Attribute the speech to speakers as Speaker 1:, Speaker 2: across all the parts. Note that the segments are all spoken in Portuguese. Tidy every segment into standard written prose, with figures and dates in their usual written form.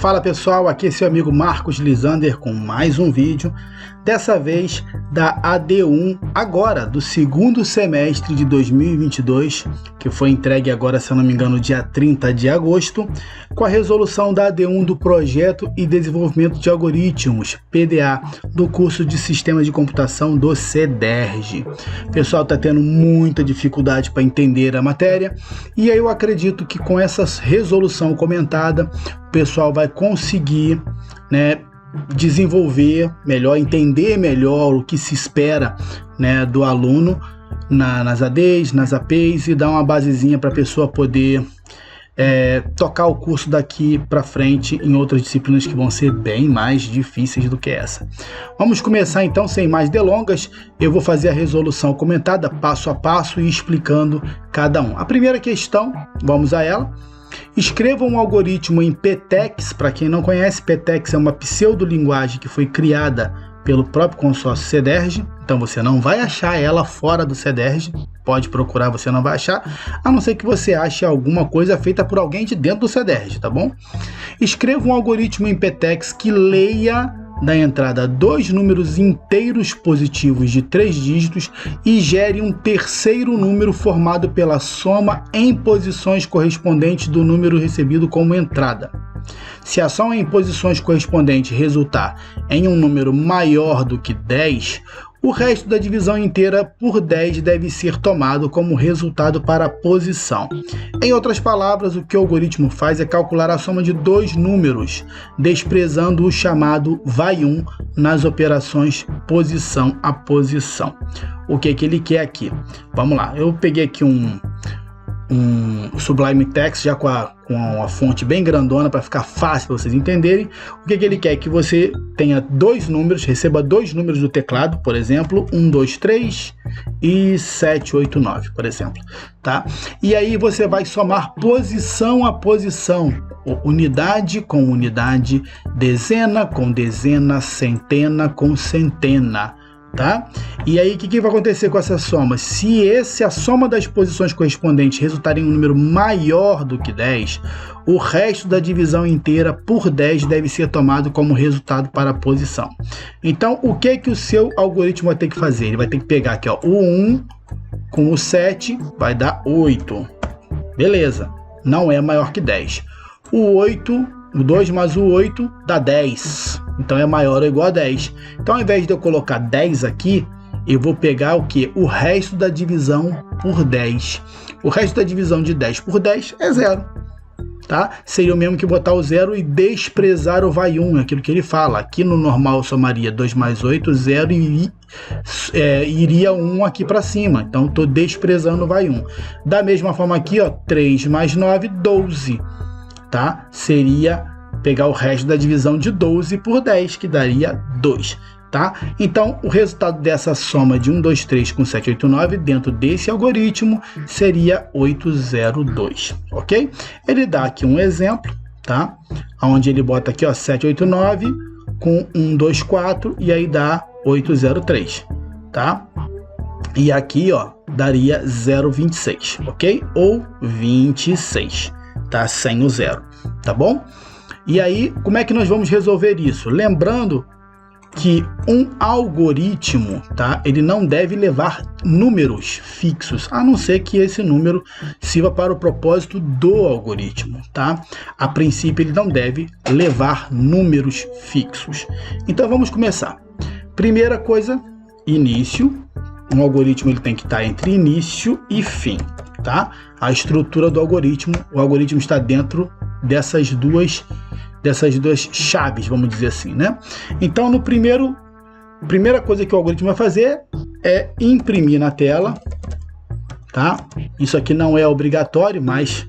Speaker 1: Fala pessoal, aqui é seu amigo Marcos Lisander com mais um vídeo, dessa vez da AD1 agora, do segundo semestre de 2022, que foi entregue agora, se eu não me engano, dia 30 de agosto, com a resolução da AD1 do Projeto e Desenvolvimento de Algoritmos, PDA, do curso de Sistemas de Computação do CEDERJ. O pessoal está tendo muita dificuldade para entender a matéria, e aí eu acredito que com essa resolução comentada, o pessoal vai conseguir, desenvolver melhor, entender melhor o que se espera, do aluno nas ADs, nas APs, e dar uma basezinha para a pessoa poder tocar o curso daqui para frente em outras disciplinas que vão ser bem mais difíceis do que essa. Vamos começar então, sem mais delongas. Eu vou fazer a resolução comentada passo a passo e explicando cada um. A primeira questão, vamos a ela. Escreva um algoritmo em PTEX. Para quem não conhece, PTEX é uma pseudolinguagem que foi criada pelo próprio consórcio CEDERJ, então você não vai achar ela fora do CEDERJ, pode procurar, você não vai achar, a não ser que você ache alguma coisa feita por alguém de dentro do CEDERJ, tá bom? Escreva um algoritmo em PTEX que leia da entrada dois números inteiros positivos de 3 dígitos e gere um terceiro número formado pela soma em posições correspondentes do número recebido como entrada. Se a soma em posições correspondentes resultar em um número maior do que 10, o resto da divisão inteira por 10 deve ser tomado como resultado para a posição. Em outras palavras, o que o algoritmo faz é calcular a soma de dois números, desprezando o chamado vai-um nas operações posição a posição. O que ele quer aqui? Vamos lá, eu peguei aqui um Sublime Text já com a fonte bem grandona para ficar fácil para vocês entenderem. O que ele quer? Que você tenha dois números, receba dois números do teclado, por exemplo, 1, 2, 3 e 7, 8, 9, por exemplo, tá? E aí você vai somar posição a posição, unidade com unidade, dezena com dezena, centena com centena, tá? E aí o que vai acontecer com essa soma? Se a soma das posições correspondentes resultar em um número maior do que 10, o resto da divisão inteira por 10 deve ser tomado como resultado para a posição. Então o que o seu algoritmo vai ter que fazer? Ele vai ter que pegar aqui, ó, o 1 com o 7 vai dar 8. Beleza, não é maior que 10. O 2 mais o 8 dá 10. Então é maior ou igual a 10. Então ao invés de eu colocar 10 aqui, eu vou pegar o que? O resto da divisão por 10. O resto da divisão de 10 por 10 é 0. Tá? Seria o mesmo que botar o 0 e desprezar o vai-um, aquilo que ele fala. Aqui no normal eu somaria 2 mais 8, 0 e iria 1 aqui para cima. Então estou desprezando o vai-um. Da mesma forma aqui, ó, 3 mais 9, 12. Tá? Seria pegar o resto da divisão de 12 por 10, que daria 2, tá? Então, o resultado dessa soma de 1, 2, 3 com 7, 8, 9, dentro desse algoritmo, seria 802, ok? Ele dá aqui um exemplo, tá? Onde ele bota aqui, ó, 7, 8, 9 com 1, 2, 4, e aí dá 803, tá? E aqui, ó, daria 026, ok? Ou 26, tá? Sem o 0, tá bom? E aí, como é que nós vamos resolver isso? Lembrando que um algoritmo, tá? Ele não deve levar números fixos, a não ser que esse número sirva para o propósito do algoritmo, tá? A princípio, ele não deve levar números fixos. Então, vamos começar. Primeira coisa, início. Um algoritmo ele tem que estar entre início e fim, tá? A estrutura do algoritmo, o algoritmo está dentro dessas duas chaves, vamos dizer assim, né? Então, primeira coisa que o algoritmo vai fazer é imprimir na tela, tá? Isso aqui não é obrigatório, mas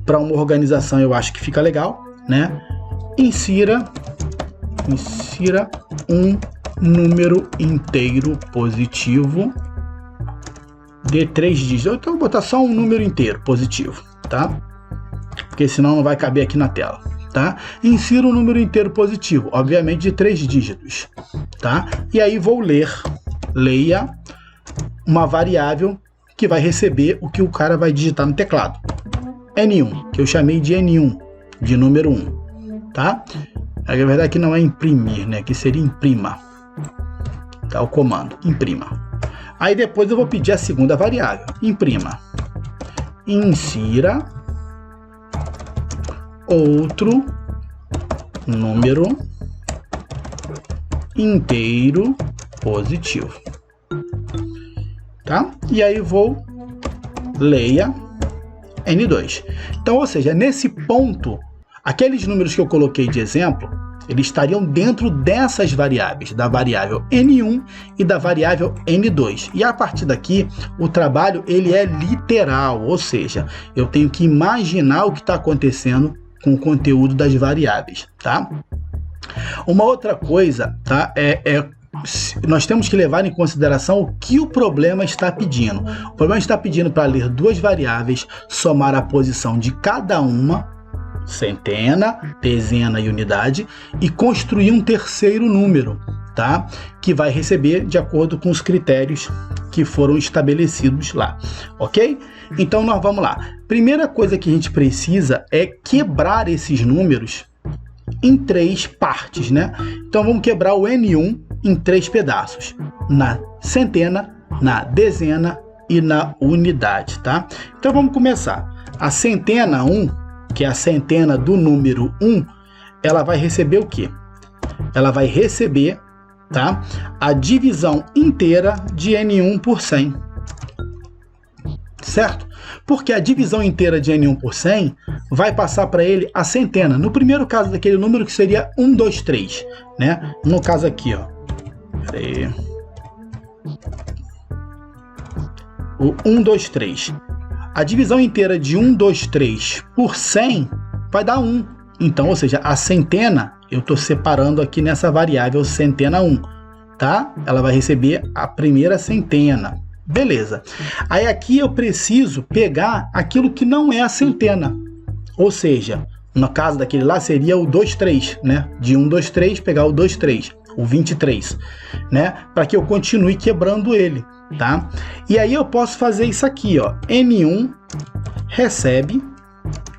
Speaker 1: para uma organização eu acho que fica legal, né? Insira um número inteiro positivo de 3 dígitos. Então, eu vou botar só um número inteiro positivo, tá? Porque senão não vai caber aqui na tela, tá? Insira um número inteiro positivo, obviamente de 3 dígitos, tá? E aí vou leia uma variável que vai receber o que o cara vai digitar no teclado. N1, que eu chamei de N1, de número 1. tá? Na verdade aqui não é imprimir, né? Aqui seria imprima. Tá, o comando, imprima. Aí depois eu vou pedir a segunda variável, imprima. Insira outro número inteiro positivo. Tá? E aí vou leia N2. Então, ou seja, nesse ponto, aqueles números que eu coloquei de exemplo, eles estariam dentro dessas variáveis, da variável N1 e da variável N2. E a partir daqui, o trabalho ele é literal, ou seja, eu tenho que imaginar o que está acontecendo com o conteúdo das variáveis, tá? Uma outra coisa, tá, nós temos que levar em consideração o que o problema está pedindo. O problema está pedindo para ler duas variáveis, somar a posição de cada uma, centena, dezena e unidade, e construir um terceiro número, tá? Que vai receber de acordo com os critérios que foram estabelecidos lá, ok? Então nós vamos lá. Primeira coisa que a gente precisa é quebrar esses números em três partes, né? Então vamos quebrar o N1 em três pedaços, na centena, na dezena e na unidade, tá? Então vamos começar. A centena 1, que é a centena do número 1, ela vai receber o quê? Ela vai receber, tá, a divisão inteira de N1 por 100. Certo? Porque a divisão inteira de N1 por 100 vai passar para ele a centena. No primeiro caso daquele número que seria 1, 2, 3, né? No caso aqui, ó. Peraí. O 1, 2, 3. A divisão inteira de 1, 2, 3 por 100 vai dar 1. Então, ou seja, a centena, eu estou separando aqui nessa variável centena 1, tá? Ela vai receber a primeira centena. Beleza. Aí aqui eu preciso pegar aquilo que não é a centena. Ou seja, no caso daquele lá seria o 2, 3, né? De 1, 2, 3, pegar o 2, 3, o 23, né? Para que eu continue quebrando ele, tá? E aí eu posso fazer isso aqui, ó. N1 recebe,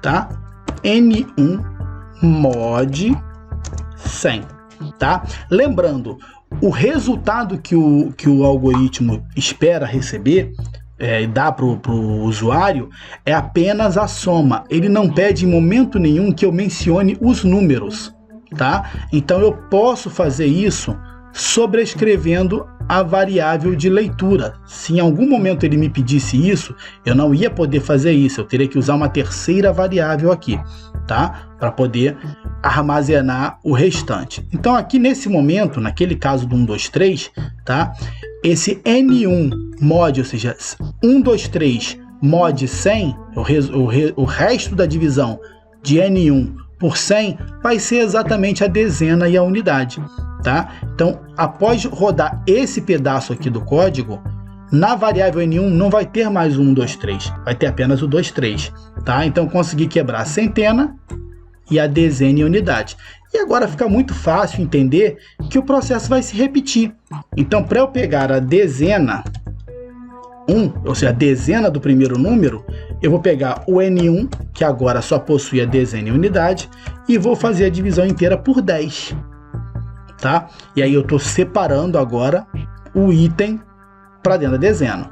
Speaker 1: tá? N1 mod 100, tá? Lembrando, o resultado que o algoritmo espera receber e dá para o usuário é apenas a soma. Ele não pede em momento nenhum que eu mencione os números, tá? Então eu posso fazer isso sobrescrevendo a variável de leitura. Se em algum momento ele me pedisse isso, eu não ia poder fazer isso. Eu teria que usar uma terceira variável aqui, tá? Para poder armazenar o restante. Então aqui nesse momento, naquele caso do 1, 2, 3, tá? Esse N1 mod, ou seja, 1, 2, 3 mod 100, o resto da divisão de N1 por 100 vai ser exatamente a dezena e a unidade, tá? Então, após rodar esse pedaço aqui do código, na variável N1 não vai ter mais o 1, 2, 3, vai ter apenas o 2, 3, tá? Então, consegui quebrar a centena e a dezena e a unidade. E agora fica muito fácil entender que o processo vai se repetir. Então, para eu pegar a dezena 1, ou seja, a dezena do primeiro número, eu vou pegar o N1, que agora só possui a dezena e a unidade, e vou fazer a divisão inteira por 10. Tá? E aí eu estou separando agora o item para dentro da dezena.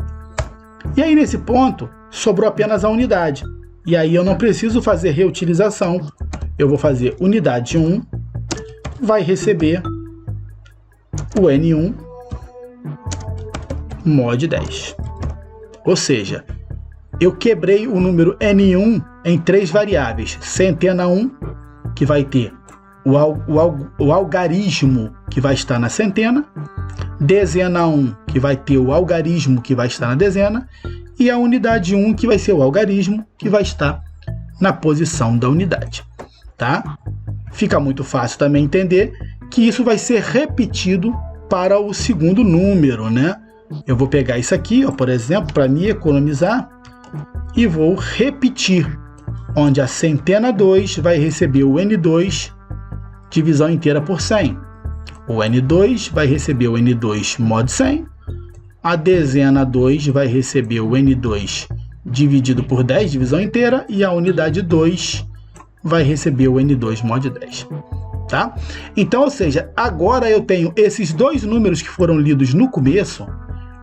Speaker 1: E aí nesse ponto, sobrou apenas a unidade. E aí eu não preciso fazer reutilização. Eu vou fazer unidade 1, vai receber o N1 mod 10. Ou seja, eu quebrei o número N1 em três variáveis. Centena 1, que vai ter o algarismo que vai estar na centena. Dezena 1, que vai ter o algarismo que vai estar na dezena. E a unidade 1, que vai ser o algarismo que vai estar na posição da unidade. Tá? Fica muito fácil também entender que isso vai ser repetido para o segundo número, né? Eu vou pegar isso aqui, ó, por exemplo, para me economizar, e vou repetir, onde a centena 2 vai receber o N2 divisão inteira por 100. O N2 vai receber o N2 mod 100. A dezena 2 vai receber o N2 dividido por 10, divisão inteira, e a unidade 2 vai receber o N2 mod 10. Tá? Então, ou seja, agora eu tenho esses dois números que foram lidos no começo,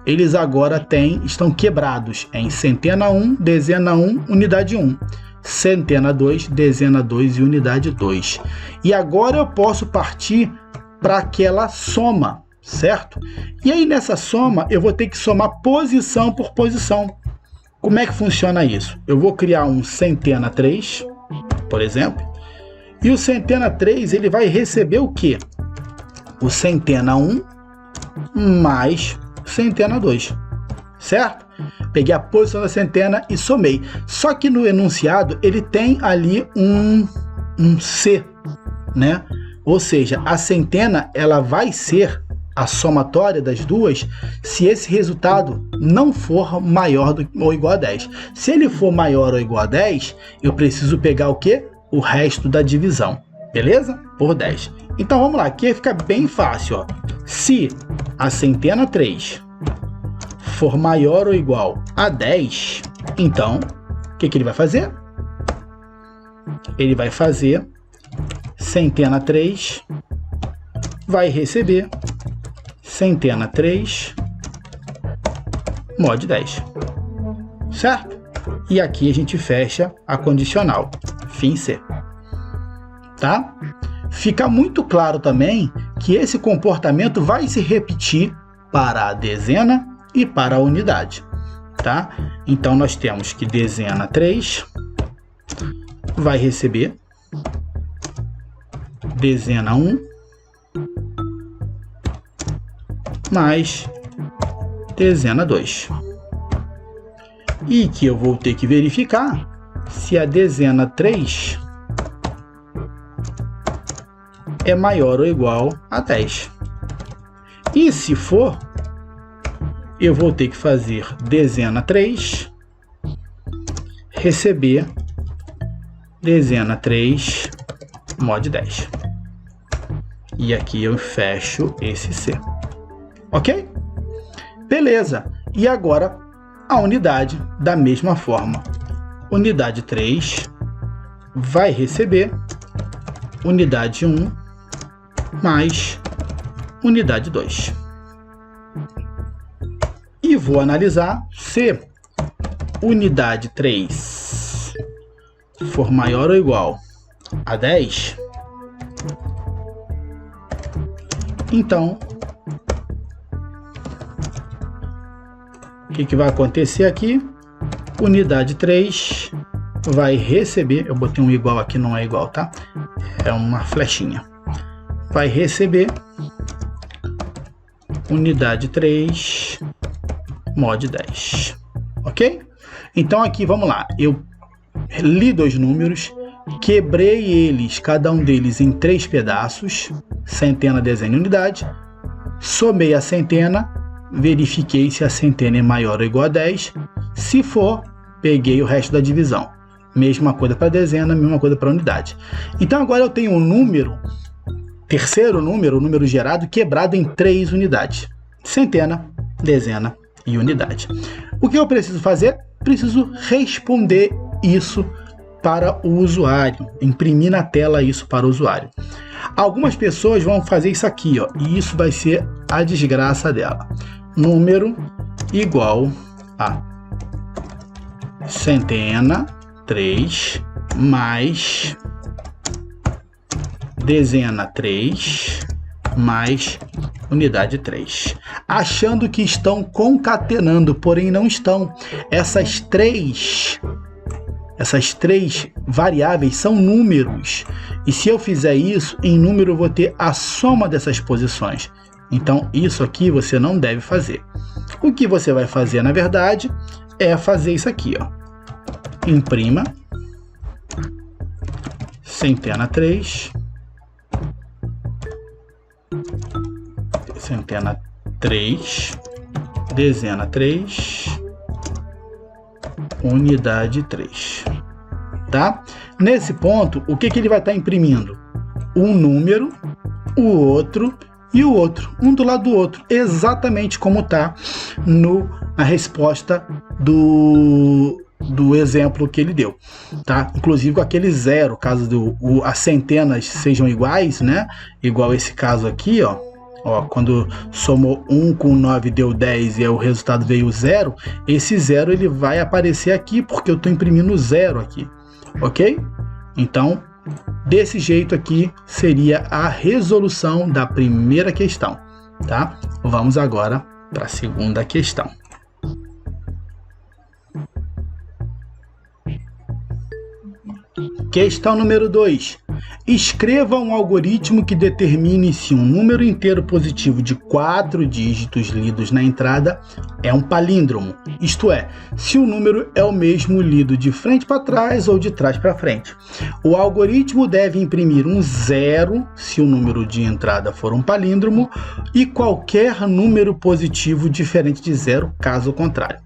Speaker 1: eles agora estão quebrados em centena 1, dezena 1, unidade 1. Centena 2, dezena 2 e unidade 2. E agora eu posso partir para aquela soma, certo? E aí nessa soma eu vou ter que somar posição por posição. Como é que funciona isso? Eu vou criar um centena 3, por exemplo, e o centena 3 ele vai receber o quê? O centena 1 mais centena 2, certo? Peguei a posição da centena e somei. Só que no enunciado ele tem ali um C, né? Ou seja, a centena ela vai ser a somatória das duas se esse resultado não for maior ou igual a 10. Se ele for maior ou igual a 10, eu preciso pegar o quê? O resto da divisão, beleza? Por 10. Então vamos lá, aqui fica bem fácil, ó. Se a centena 3 for maior ou igual a 10, então o que ele vai fazer? Ele vai fazer centena 3 vai receber centena 3 mod 10, certo? E aqui a gente fecha a condicional, fim C, tá? Fica muito claro também que esse comportamento vai se repetir para a dezena e para a unidade, tá? Então nós temos que dezena 3 vai receber dezena 1 mais dezena 2. E que eu vou ter que verificar se a dezena 3 é maior ou igual a 10. E se for, eu vou ter que fazer dezena 3 receber dezena 3 mod 10. E aqui eu fecho esse C. Ok? Beleza. E agora a unidade da mesma forma. Unidade 3 vai receber unidade 1 mais unidade 2. E vou analisar se unidade 3 for maior ou igual a 10, então o que vai acontecer aqui? Unidade 3 vai receber, eu botei um igual aqui, não é igual, tá? É uma flechinha. Vai receber unidade 3 mod 10, ok? Então aqui, vamos lá, eu li dois números, quebrei eles, cada um deles em 3 pedaços, centena, dezena e unidade, somei a centena, verifiquei se a centena é maior ou igual a 10, se for, peguei o resto da divisão. Mesma coisa para dezena, mesma coisa para unidade. Então agora eu tenho um número, terceiro número, o número gerado, quebrado em 3 unidades. Centena, dezena e unidade. O que eu preciso fazer? Preciso responder isso para o usuário, imprimir na tela isso para o usuário. Algumas pessoas vão fazer isso aqui, ó, e isso vai ser a desgraça dela. Número igual a centena 3 mais dezena 3 mais unidade 3. Achando que estão concatenando, porém não estão. Essas três variáveis são números. E se eu fizer isso, em número eu vou ter a soma dessas posições. Então isso aqui você não deve fazer. O que você vai fazer, na verdade, é fazer isso aqui, ó. Imprima centena 3 centena 3 dezena 3 unidade 3, tá? Nesse ponto, o que ele vai estar imprimindo? Um número, o outro e o outro, um do lado do outro, exatamente como está na resposta do exemplo que ele deu, tá? Inclusive com aquele zero, caso as centenas sejam iguais, né? Igual esse caso aqui, ó. Ó, quando somou 1 com 9 deu 10 e o resultado veio 0, esse 0 ele vai aparecer aqui porque eu estou imprimindo 0 aqui, ok? Então, desse jeito aqui seria a resolução da primeira questão, tá? Vamos agora para a segunda questão. Questão número 2. Escreva um algoritmo que determine se um número inteiro positivo de 4 dígitos lidos na entrada é um palíndromo, isto é, se o número é o mesmo lido de frente para trás ou de trás para frente. O algoritmo deve imprimir um 0 se o número de entrada for um palíndromo e qualquer número positivo diferente de 0, caso contrário.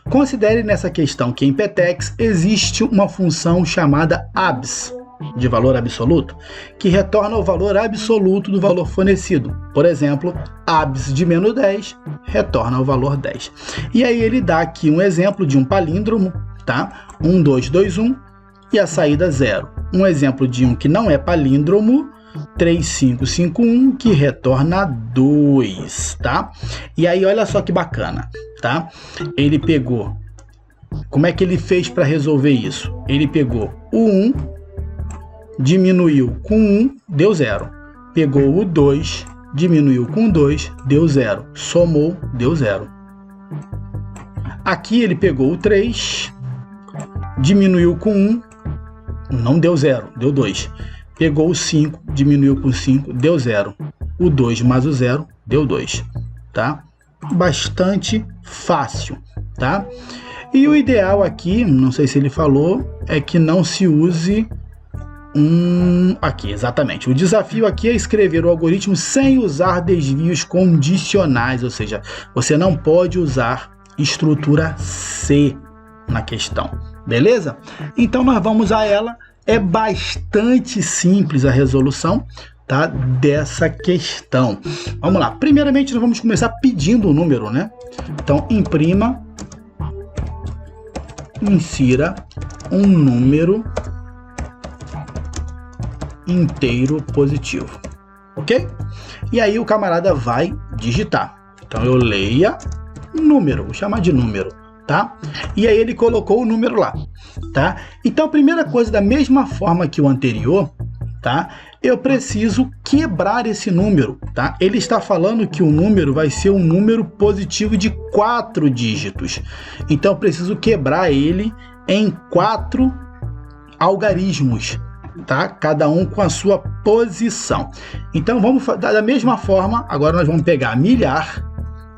Speaker 1: Considere nessa questão que em PETEX existe uma função chamada ABS, de valor absoluto, que retorna o valor absoluto do valor fornecido. Por exemplo, ABS de menos 10 retorna o valor 10. E aí ele dá aqui um exemplo de um palíndromo, tá? 1, 2, 2, 1 e a saída 0. Um exemplo de um que não é palíndromo, 3, 5, 5, 1, que retorna 2, tá? E aí olha só que bacana, tá? Ele pegou, como é que ele fez para resolver isso? Ele pegou o 1, diminuiu com 1, deu 0. Pegou o 2, diminuiu com 2, deu 0. Somou, deu 0. Aqui ele pegou o 3, diminuiu com 1, não deu 0, deu 2. Pegou o 5, diminuiu com 5, deu 0. O 2 mais o 0, deu 2. Tá? Bastante fácil, tá? E o ideal aqui, não sei se ele falou, é que não se use aqui, exatamente. O desafio aqui é escrever o algoritmo sem usar desvios condicionais, ou seja, você não pode usar estrutura C na questão, beleza? Então nós vamos a ela. É bastante simples a resolução, tá, dessa questão. Vamos lá. Primeiramente nós vamos começar pedindo o número, né? Então imprima, insira um número inteiro positivo, ok? E aí o camarada vai digitar. Então eu leia número, vou chamar de número, tá? E aí ele colocou o número lá, tá? Então a primeira coisa, da mesma forma que o anterior, tá? Eu preciso quebrar esse número, tá? Ele está falando que o número vai ser um número positivo de 4 dígitos. Então eu preciso quebrar ele em 4 algarismos, tá? Cada um com a sua posição. Então vamos da mesma forma, agora nós vamos pegar milhar,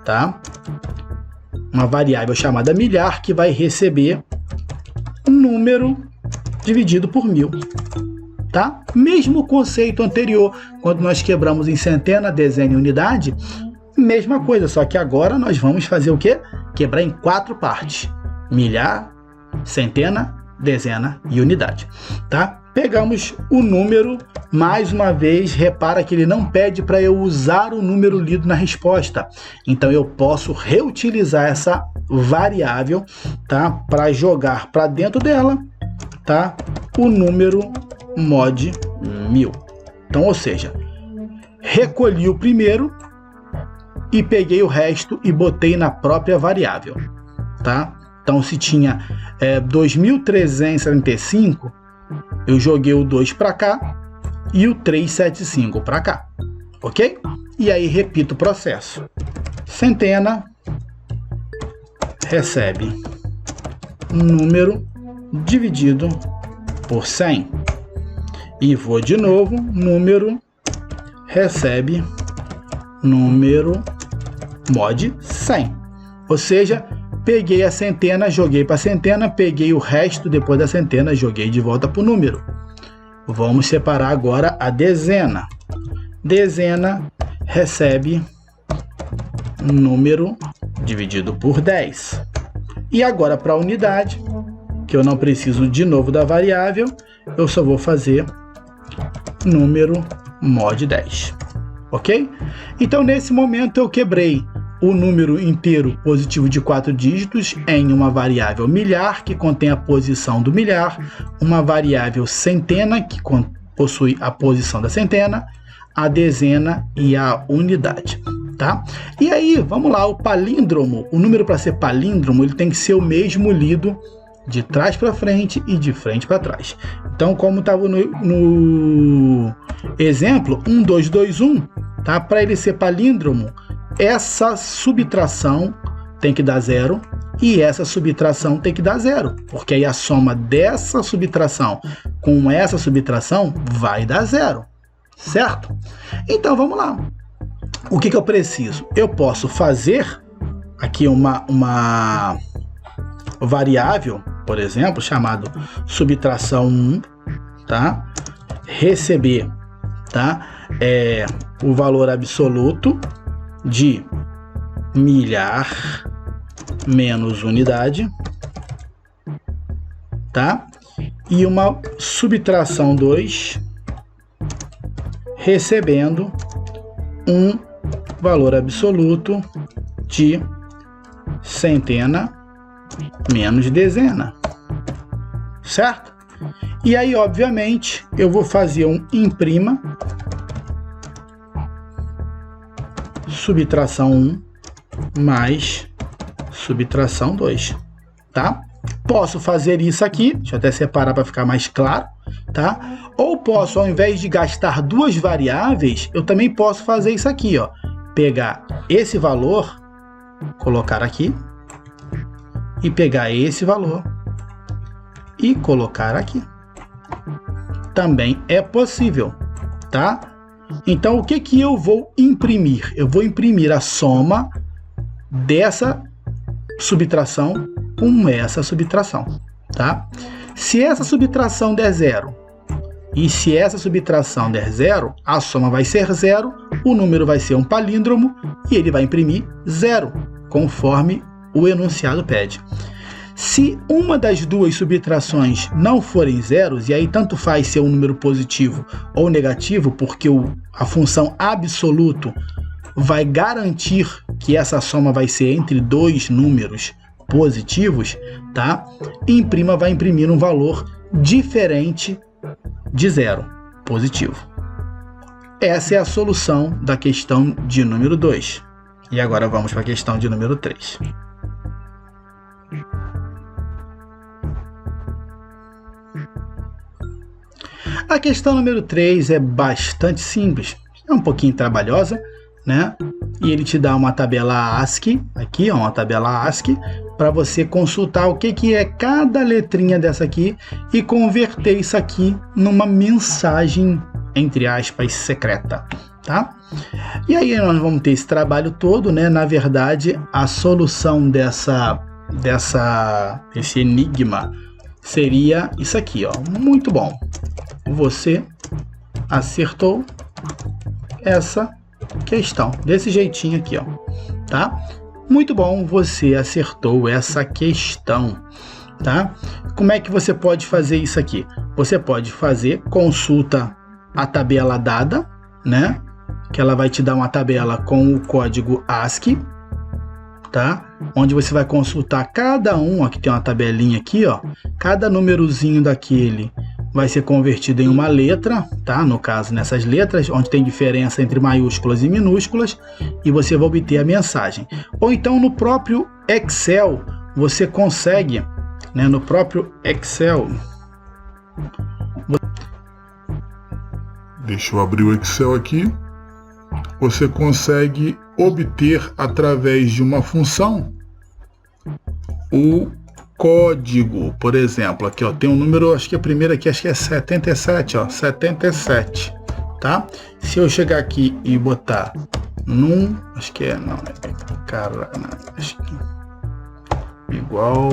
Speaker 1: tá? Uma variável chamada milhar que vai receber um número dividido por 1000, tá? Mesmo conceito anterior, quando nós quebramos em centena, dezena e unidade, mesma coisa, só que agora nós vamos fazer o quê? Quebrar em 4 partes: milhar, centena, dezena e unidade, tá? Pegamos o número, mais uma vez, repara que ele não pede para eu usar o número lido na resposta. Então eu posso reutilizar essa variável, tá, para jogar para dentro dela, tá, o número mod 1000. Então, ou seja, recolhi o primeiro e peguei o resto e botei na própria variável, tá? Então, se tinha 2.375, eu joguei o 2 para cá e o 375 para cá, ok? E aí repito o processo. Centena recebe número dividido por 100. E vou de novo, número recebe número mod 100. Ou seja, peguei a centena, joguei para a centena, peguei o resto depois da centena, joguei de volta para o número. Vamos separar agora a dezena. Dezena recebe número dividido por 10. E agora para a unidade, que eu não preciso de novo da variável, eu só vou fazer número mod 10. Ok? Então nesse momento eu quebrei o número inteiro positivo de 4 dígitos em uma variável milhar, que contém a posição do milhar, uma variável centena, que possui a posição da centena, a dezena e a unidade, tá? E aí, vamos lá, o palíndromo, o número para ser palíndromo, ele tem que ser o mesmo lido de trás para frente e de frente para trás. Então, como estava no exemplo, 1, 2, 2, 1, tá? Para ele ser palíndromo, essa subtração tem que dar 0 e essa subtração tem que dar 0, porque aí a soma dessa subtração com essa subtração vai dar 0, certo? Então vamos lá. O que eu preciso? Eu posso fazer aqui uma variável, por exemplo, chamado subtração 1, tá? Receber, tá? O valor absoluto de milhar menos unidade, tá? E uma subtração 2 recebendo um valor absoluto de centena menos dezena, certo? E aí, obviamente, eu vou fazer um imprima subtração 1 mais subtração 2, tá? Posso fazer isso aqui, deixa eu até separar para ficar mais claro, tá? Ou posso, ao invés de gastar duas variáveis, eu também posso fazer isso aqui, ó. Pegar esse valor, colocar aqui, e pegar esse valor e colocar aqui. Também é possível, tá? Então, o que eu vou imprimir? Eu vou imprimir a soma dessa subtração com essa subtração, tá? Se essa subtração der 0 e se essa subtração der 0, a soma vai ser 0, o número vai ser um palíndromo e ele vai imprimir 0, conforme o enunciado pede. Se uma das duas subtrações não forem zeros, e aí tanto faz ser um número positivo ou negativo, porque a função absoluto vai garantir que essa soma vai ser entre dois números positivos, tá? Imprima vai imprimir um valor diferente de 0, positivo. Essa é a solução da questão de número 2. E agora vamos para a questão de número 3. A questão número 3 é bastante simples, é um pouquinho trabalhosa, né? E ele te dá uma tabela ASCII, aqui, ó, uma tabela ASCII, para você consultar o que é cada letrinha dessa aqui e converter isso aqui numa mensagem, entre aspas, secreta, tá? E aí nós vamos ter esse trabalho todo, né? Na verdade, a solução desse enigma seria isso aqui, ó. Muito bom. Você acertou essa questão, desse jeitinho aqui, ó, tá? Muito bom, você acertou essa questão, tá? Como é que você pode fazer isso aqui? Você pode fazer, consulta a tabela dada, né? Que ela vai te dar uma tabela com o código ASCII, tá? Onde você vai consultar cada um, aqui tem uma tabelinha aqui, ó, cada númerozinho daquele vai ser convertido em uma letra, tá? No caso, nessas letras, onde tem diferença entre maiúsculas e minúsculas, e você vai obter a mensagem. Ou então, no próprio Excel, você consegue, né? No próprio Excel...
Speaker 2: Deixa eu abrir o Excel aqui. Você consegue obter, através de uma função, o código. Por exemplo, aqui, ó, tem um número, acho que a primeira aqui, acho que é 77, ó, 77, tá? Se eu chegar aqui e botar num, acho que é, não, cara, acho que igual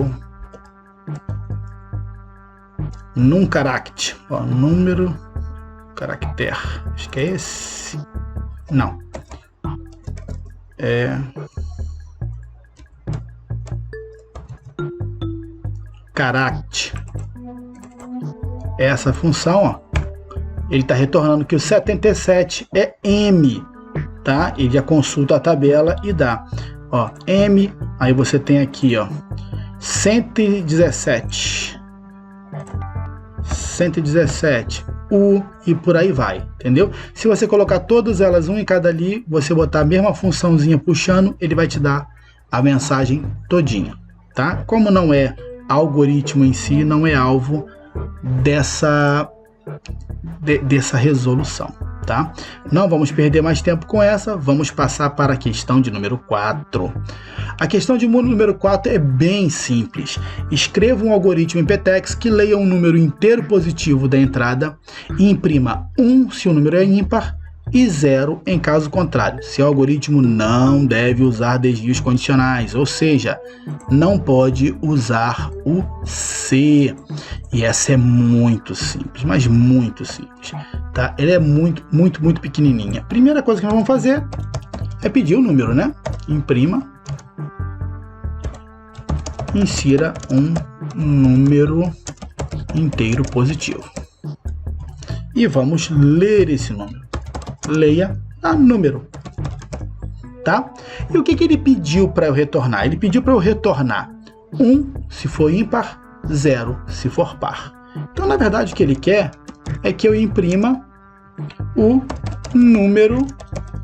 Speaker 2: num caractere, ó, número, caractere, acho que é esse, não, é caractere. Essa função, ó, ele está retornando que o 77 é M, tá? Ele já consulta a tabela e dá.
Speaker 1: Ó, M, aí você tem aqui, ó, 117, U e por aí vai, entendeu? Se você colocar todas elas, um em cada ali, você botar a mesma funçãozinha puxando, ele vai te dar a mensagem todinha, tá? Como não é algoritmo em si, não é alvo dessa resolução, tá? Não vamos perder mais tempo com essa, vamos passar para a questão de número 4. A questão de número 4 é bem simples. Escreva um algoritmo em PTEX que leia um número inteiro positivo da entrada e imprima 1 se o número é ímpar e 0 em caso contrário. Seu algoritmo não deve usar desvios condicionais, ou seja, não pode usar o C. E essa é muito simples, mas muito simples, tá? Ela é muito pequenininha. Primeira coisa que nós vamos fazer é pedir o número, né? Imprima, insira um número inteiro positivo. E vamos ler esse número. Leia a número, tá? E o que ele pediu para eu retornar? Ele pediu para eu retornar 1 se for ímpar, 0 se for par. Então, na verdade, o que ele quer é que eu imprima o número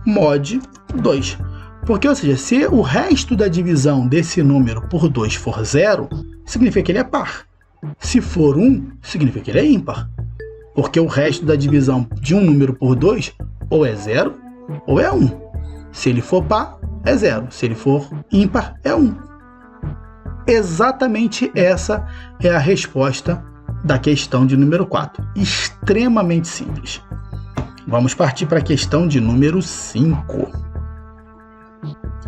Speaker 1: mod 2. Porque, ou seja, se o resto da divisão desse número por 2 for 0, significa que ele é par. Se for 1, significa que ele é ímpar. Porque o resto da divisão de um número por 2 ou é 0 ou é 1. Se ele for par, é 0. Se ele for ímpar, é 1. Exatamente essa é a resposta da questão de número 4. Extremamente simples. Vamos partir para a questão de número 5.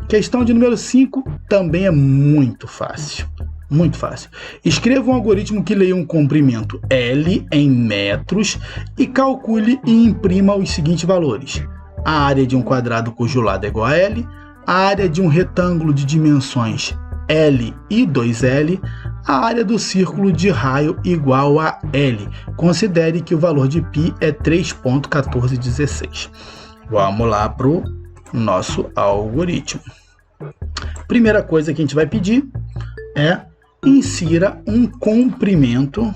Speaker 1: Questão de número 5 também é muito fácil. Muito fácil. Escreva um algoritmo que leia um comprimento L em metros e calcule e imprima os seguintes valores. A área de um quadrado cujo lado é igual a L, a área de um retângulo de dimensões L e 2L, a área do círculo de raio igual a L. Considere que o valor de π é 3,1416. Vamos lá para o nosso algoritmo. Primeira coisa que a gente vai pedir é insira um comprimento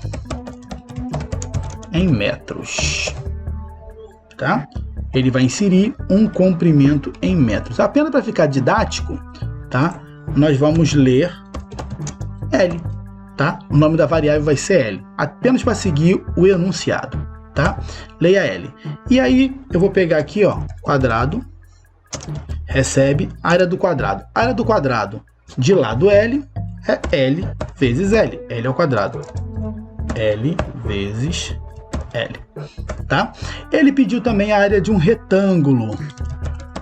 Speaker 1: em metros, tá? Ele vai inserir um comprimento em metros. Apenas para ficar didático, tá? Nós vamos ler L, tá? O nome da variável vai ser L, apenas para seguir o enunciado, tá? Leia L. E aí eu vou pegar aqui, ó, quadrado, recebe área do quadrado. Área do quadrado de lado L é L vezes L. L ao quadrado. L vezes L, tá? Ele pediu também a área de um retângulo.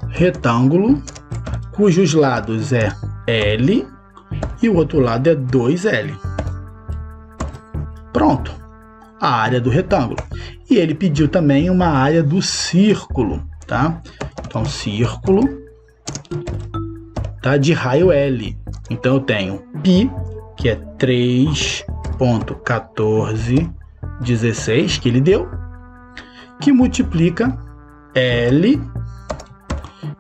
Speaker 1: Retângulo cujos lados é L e o outro lado é 2L. Pronto. A área do retângulo. E ele pediu também uma área do círculo, tá? Então, círculo, tá, de raio L. Então, eu tenho π, que é 3,1416, que ele deu, que multiplica L,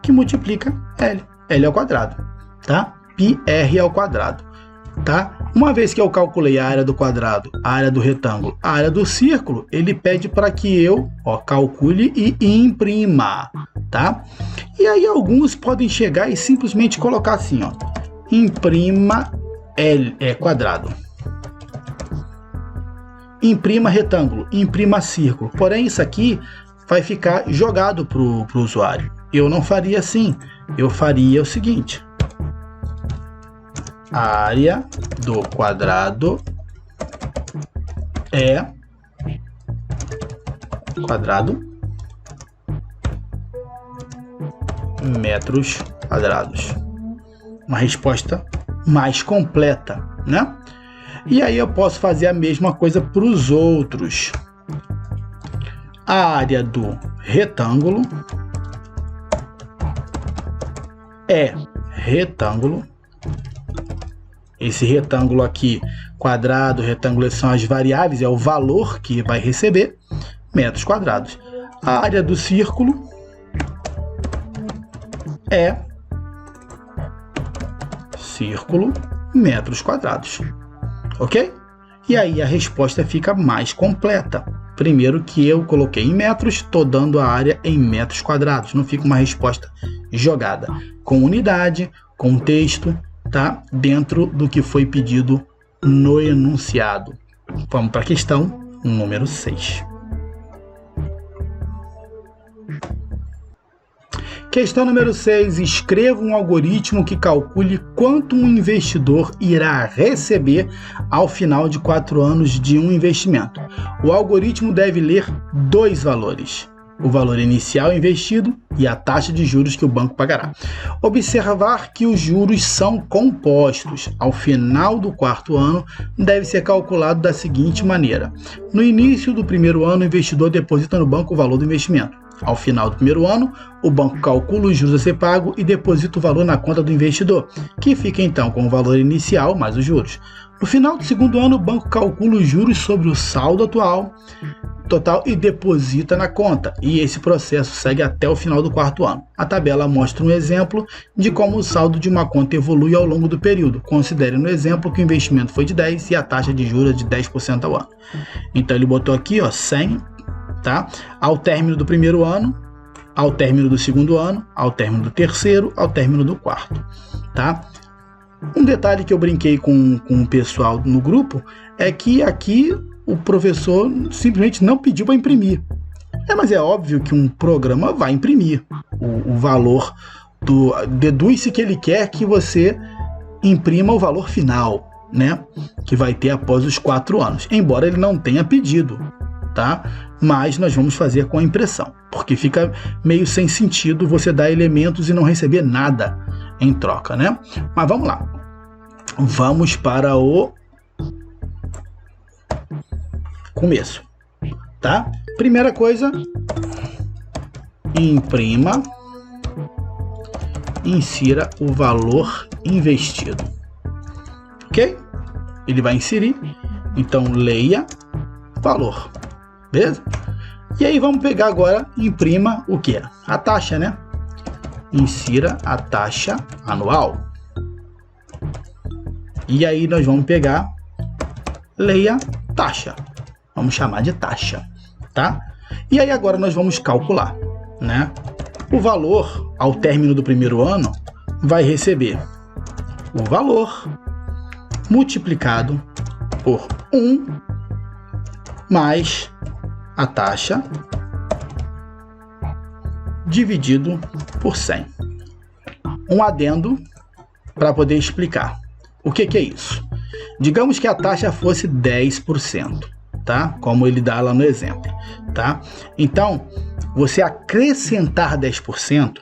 Speaker 1: que multiplica L. L ao quadrado, tá? πr ao quadrado, tá? Uma vez que eu calculei a área do quadrado, a área do retângulo, a área do círculo, ele pede para que eu, ó, calcule e imprima, tá? E aí alguns podem chegar e simplesmente colocar assim, ó, imprima L, quadrado, imprima retângulo, imprima círculo. Porém, isso aqui vai ficar jogado pro usuário. Eu não faria assim. Eu faria o seguinte: a área do quadrado é quadrado metros quadrados. Uma resposta mais completa, né? E aí eu posso fazer a mesma coisa para os outros. A área do retângulo é retângulo. Esse retângulo aqui, quadrado, retângulo, são as variáveis, é o valor que vai receber, metros quadrados. A área do círculo é círculo, metros quadrados. Ok? E aí a resposta fica mais completa. Primeiro que eu coloquei em metros, estou dando a área em metros quadrados. Não fica uma resposta jogada. Com unidade, contexto, tá? Dentro do que foi pedido no enunciado. Vamos para a questão número 6. Questão número 6. Escreva um algoritmo que calcule quanto um investidor irá receber ao final de 4 anos de um investimento. O algoritmo deve ler 2 valores: o valor inicial investido e a taxa de juros que o banco pagará. Observar que os juros são compostos. Ao final do 4º ano, deve ser calculado da seguinte maneira: no início do 1º ano, o investidor deposita no banco o valor do investimento. Ao final do 1º ano, o banco calcula os juros a ser pago e deposita o valor na conta do investidor, que fica então com o valor inicial mais os juros. No final do 2º ano, o banco calcula os juros sobre o saldo total e deposita na conta, e esse processo segue até o final do 4º ano. A tabela mostra um exemplo de como o saldo de uma conta evolui ao longo do período. Considere no exemplo que o investimento foi de 10 e a taxa de juros é de 10% ao ano. Então ele botou aqui, 100, tá? Ao término do 1º ano, ao término do 2º ano, ao término do 3º, ao término do 4º, tá? Um detalhe que eu brinquei com o pessoal no grupo é que aqui o professor simplesmente não pediu para imprimir. Mas é óbvio que um programa vai imprimir o valor deduz-se que ele quer que você imprima o valor final, né? Que vai ter após os 4 anos, embora ele não tenha pedido, tá? Mas nós vamos fazer com a impressão, porque fica meio sem sentido você dar elementos e não receber nada em troca, né? Mas vamos lá. Vamos para o começo, tá? Primeira coisa, imprima, insira o valor investido, ok? Ele vai inserir, então leia valor, beleza? E aí vamos pegar agora, imprima o que? A taxa, né? Insira a taxa anual. E aí nós vamos pegar, leia taxa. Vamos chamar de taxa, tá? E aí agora nós vamos calcular, né? O valor ao término do 1º ano vai receber o valor multiplicado por 1 mais a taxa dividido por 100. Um adendo para poder explicar. O que é isso? Digamos que a taxa fosse 10%, tá? Como ele dá lá no exemplo, tá? Então, você acrescentar 10%,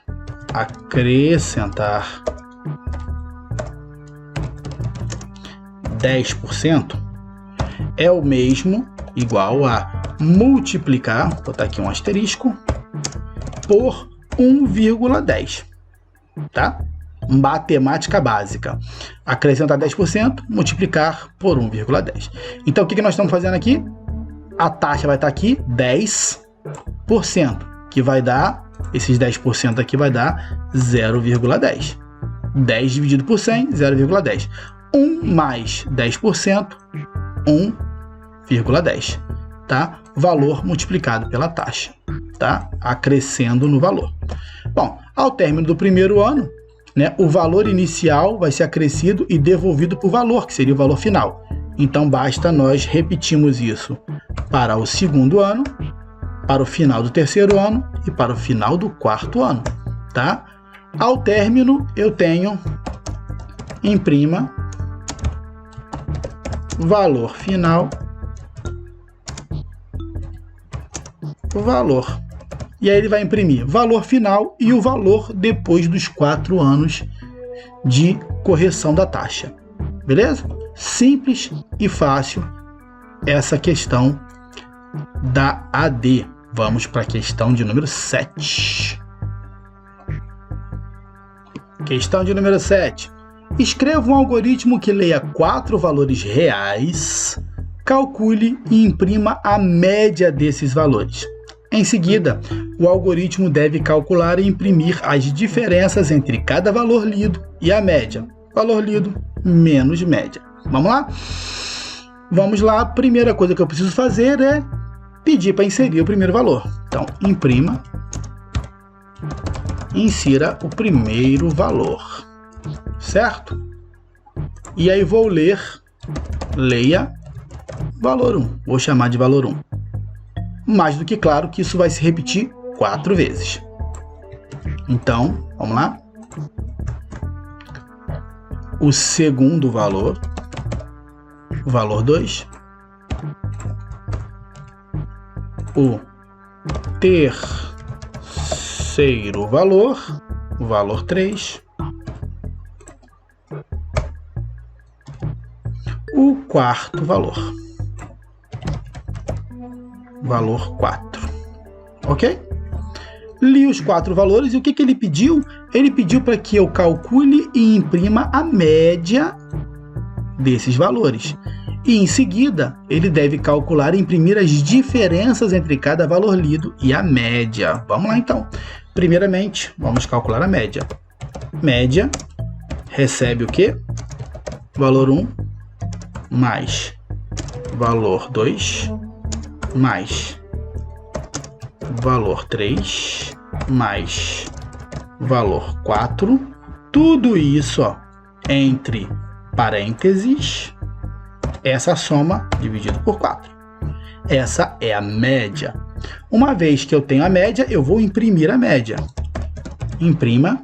Speaker 1: acrescentar 10% é o mesmo, igual a multiplicar, vou botar aqui um asterisco, por 1,10, tá? Matemática básica. Acrescentar 10%, multiplicar por 1,10. Então, o que nós estamos fazendo aqui? A taxa vai estar aqui, 10%, que vai dar, esses 10% aqui vai dar 0,10. 10 dividido por 100, 0,10. 1 mais 10%, 1,10, tá? Valor multiplicado pela taxa, tá? Acrescendo no valor. Bom, ao término do 1º ano, né, o valor inicial vai ser acrescido e devolvido por valor, que seria o valor final. Então, basta nós repetirmos isso para o 2º ano, para o final do 3º ano e para o final do 4º ano, tá? Ao término, eu tenho imprima valor final, valor. E aí ele vai imprimir valor final e o valor depois dos 4 anos de correção da taxa. Beleza? Simples e fácil essa questão da AD. Vamos para a questão de número 7. Questão de número 7. Escreva um algoritmo que leia 4 valores reais, calcule e imprima a média desses valores. Em seguida, o algoritmo deve calcular e imprimir as diferenças entre cada valor lido e a média. valor lido, menos média. Vamos lá? Vamos lá, a primeira coisa que eu preciso fazer é pedir para inserir o primeiro valor. Então, imprima, insira o primeiro valor, certo? E aí vou leia valor 1, vou chamar de valor 1. Mais do que claro que isso vai se repetir 4 vezes. Então, vamos lá. O segundo valor, valor 2. O terceiro valor, valor 3. O quarto valor, valor 4. Ok? Li os 4 valores e o que ele pediu? Ele pediu para que eu calcule e imprima a média desses valores. E em seguida, ele deve calcular e imprimir as diferenças entre cada valor lido e a média. Vamos lá então. Primeiramente, vamos calcular a média. Média recebe o quê? Valor 1 mais valor 2 mais valor 3 mais valor 4. Tudo isso, ó, entre parênteses. Essa soma dividido por 4. Essa é a média. Uma vez que eu tenho a média, eu vou imprimir a média. Imprima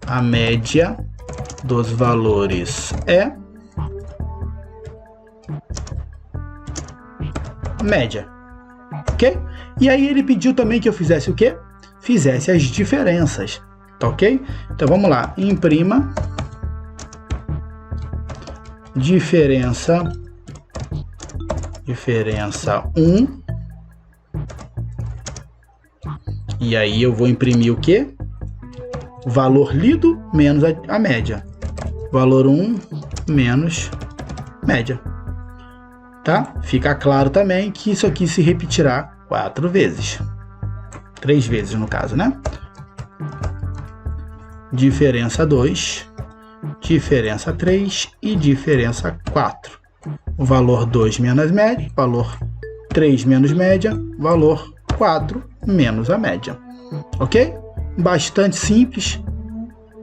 Speaker 1: a média dos valores é média. Ok? E aí ele pediu também que eu fizesse o quê? Fizesse as diferenças. Tá ok? Então vamos lá. Imprima diferença 1. E aí eu vou imprimir o quê? Valor lido menos a média. Valor 1 menos média. Tá? Fica claro também que isso aqui se repetirá 4 vezes. 3 vezes no caso, né? Diferença 2. Diferença 3 e diferença 4. O valor 2 menos média, valor 3 menos média, valor 4 menos a média. Ok? Bastante simples,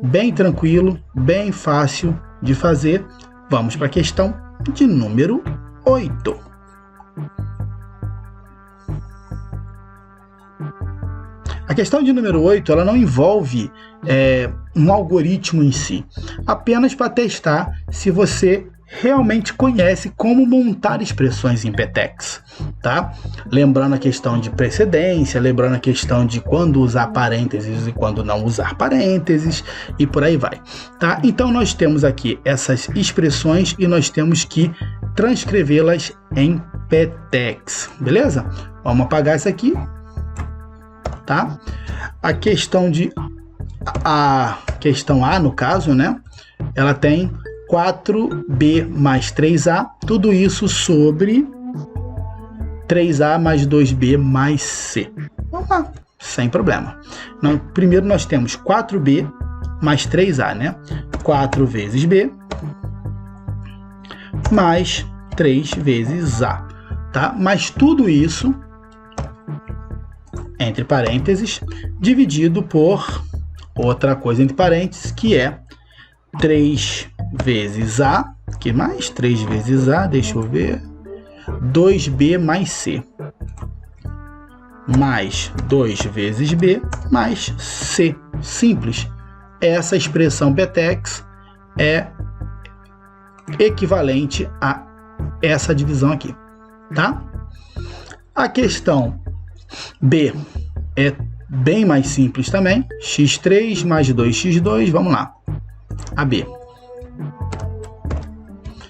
Speaker 1: bem tranquilo, bem fácil de fazer. Vamos para a questão de número 8. A questão de número 8, ela não envolve um algoritmo em si, apenas para testar se você realmente conhece como montar expressões em PETEX, tá? Lembrando a questão de precedência, lembrando a questão de quando usar parênteses e quando não usar parênteses e por aí vai, tá? Então nós temos aqui essas expressões e nós temos que transcrevê-las em PETEX, beleza? Vamos apagar isso aqui. Tá? A questão A, no caso, né? Ela tem 4B mais 3A, tudo isso sobre 3A mais 2B mais C. Vamos lá, sem problema. Primeiro nós temos 4B mais 3A, né? 4 vezes B mais 3 vezes A, tá? Mas tudo isso entre parênteses, dividido por outra coisa entre parênteses, que é 3 vezes A, que mais 3 vezes A, deixa eu ver, 2B mais C, mais 2 vezes B, mais C. Simples. Essa expressão PETEX é equivalente a essa divisão aqui, tá? A questão B é bem mais simples também. x3 mais 2x2, vamos lá. A B.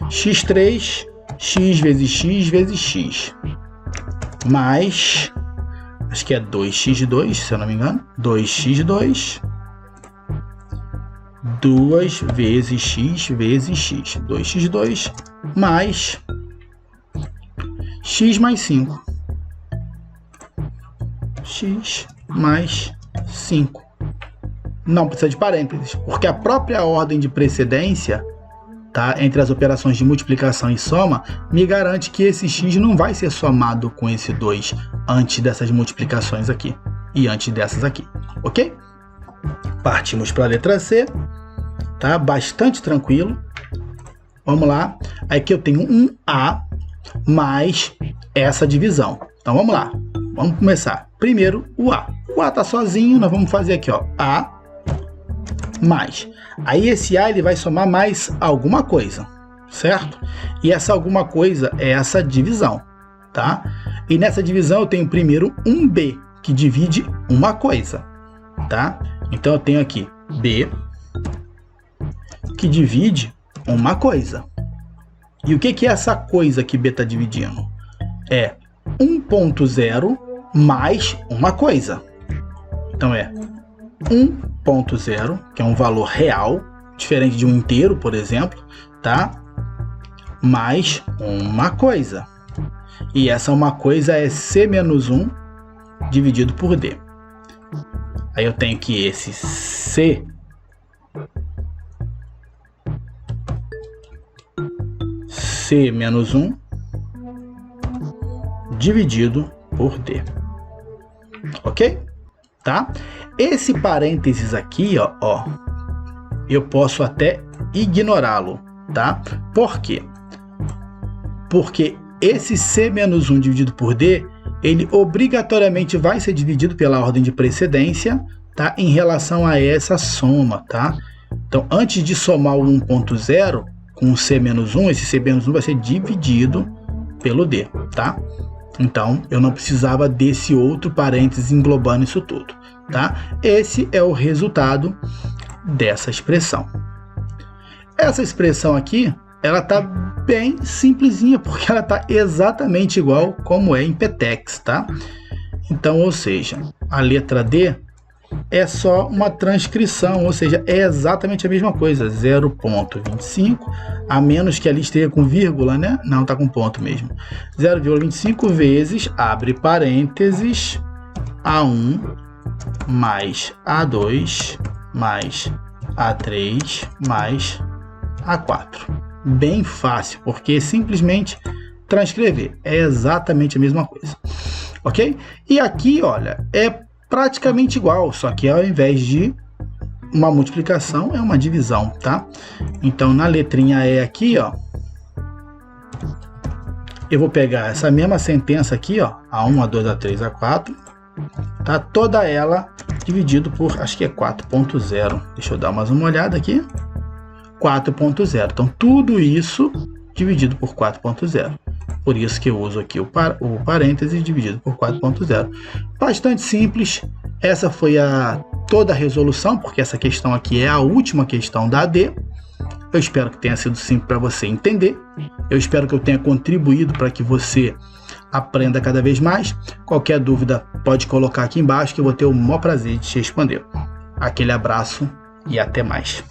Speaker 1: x3, x vezes x, mais, acho que é 2x2, se eu não me engano. 2x2, 2 vezes x, 2x2, mais x mais 5. X mais 5 Não precisa de parênteses, porque a própria ordem de precedência, tá, entre as operações de multiplicação e soma, me garante que esse x não vai ser somado com esse 2 antes dessas multiplicações aqui e antes dessas aqui, ok? Partimos para a letra C, tá? Bastante tranquilo. Vamos lá. Aqui eu tenho um A mais essa divisão. Então vamos lá. Vamos começar. Primeiro o A. O A está sozinho, nós vamos fazer aqui, ó, A mais. Aí esse A ele vai somar mais alguma coisa, certo? E essa alguma coisa é essa divisão, tá? E nessa divisão eu tenho primeiro um B, que divide uma coisa, tá? Então eu tenho aqui B, que divide uma coisa. E o que é essa coisa que B está dividindo? É 1.0 mais uma coisa. Então é 1.0, que é um valor real, diferente de um inteiro, por exemplo, tá? Mais uma coisa. E essa uma coisa é C menos 1 dividido por D. Aí eu tenho que esse C menos 1 dividido por D. Ok? Tá? Esse parênteses aqui, ó, eu posso até ignorá-lo, tá? Por quê? Porque esse C menos 1 dividido por D, ele obrigatoriamente vai ser dividido pela ordem de precedência, tá? Em relação a essa soma, tá? Então, antes de somar o 1.0 com o C menos 1, esse C menos 1 vai ser dividido pelo D, tá? Então, eu não precisava desse outro parênteses englobando isso tudo, tá? Esse é o resultado dessa expressão. Essa expressão aqui, ela tá bem simplesinha, porque ela tá exatamente igual como é em PTEX, tá? Então, ou seja, a letra D é só uma transcrição, ou seja, é exatamente a mesma coisa, 0,25, a menos que ali esteja com vírgula, né? Não, está com ponto mesmo. 0,25 vezes, abre parênteses, A1 mais A2 mais A3 mais A4. Bem fácil, porque é simplesmente transcrever, é exatamente a mesma coisa, ok? E aqui, olha, é praticamente igual, só que ao invés de uma multiplicação é uma divisão, tá? Então na letrinha E aqui, ó, eu vou pegar essa mesma sentença aqui, ó, A1, A2, A3, A4, tá? Toda ela dividido por, acho que é 4.0. Deixa eu dar mais uma olhada aqui. 4.0. Então tudo isso dividido por 4.0. Por isso que eu uso aqui o parêntese dividido por 4.0. Bastante simples. Essa foi toda a resolução, porque essa questão aqui é a última questão da AD. Eu espero que tenha sido simples para você entender. Eu espero que eu tenha contribuído para que você aprenda cada vez mais. Qualquer dúvida pode colocar aqui embaixo que eu vou ter o maior prazer de te responder. Aquele abraço e até mais.